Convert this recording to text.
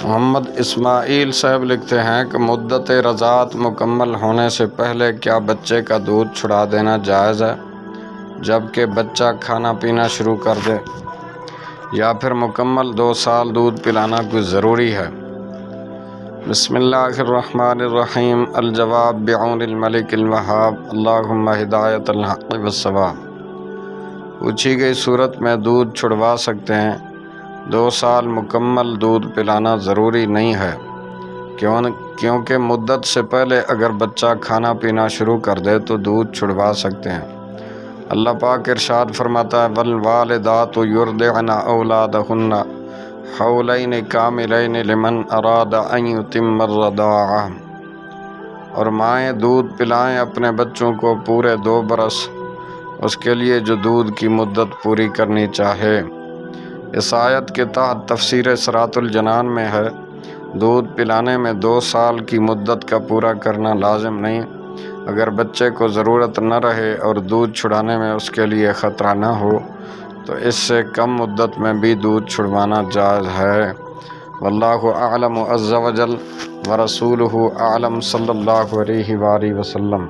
محمد اسماعیل صاحب لکھتے ہیں کہ مدت رضاعت مکمل ہونے سے پہلے کیا بچے کا دودھ چھڑا دینا جائز ہے جبکہ بچہ کھانا پینا شروع کر دے، یا پھر مکمل 2 سال دودھ پلانا کوئی ضروری ہے؟ بسم اللہ الرحمن الرحیم۔ الجواب بعون الملک الوہاب، اللہم ہدایت الحق والصواب۔ پوچھی گئی صورت میں دودھ چھڑوا سکتے ہیں؟ 2 سال مکمل دودھ پلانا ضروری نہیں ہے، کیونکہ مدت سے پہلے اگر بچہ کھانا پینا شروع کر دے تو دودھ چھڑوا سکتے ہیں۔ اللہ پاک ارشاد فرماتا ہے والوالدات یرضعن اولادہن حولین کاملین لمن اراد ان یتم الرضاعہ، اور مائیں دودھ پلائیں اپنے بچوں کو پورے 2 برس، اس کے لیے جو دودھ کی مدت پوری کرنی چاہے۔ اس آیت کے تحت تفسیر صراط الجنان میں ہے، دودھ پلانے میں 2 سال کی مدت کا پورا کرنا لازم نہیں، اگر بچے کو ضرورت نہ رہے اور دودھ چھڑانے میں اس کے لیے خطرہ نہ ہو تو اس سے کم مدت میں بھی دودھ چھڑوانا جائز ہے۔ واللہ اعلم عز وجل ورسولہ اعلم، صلی اللہ علیہ وآلہ وسلم۔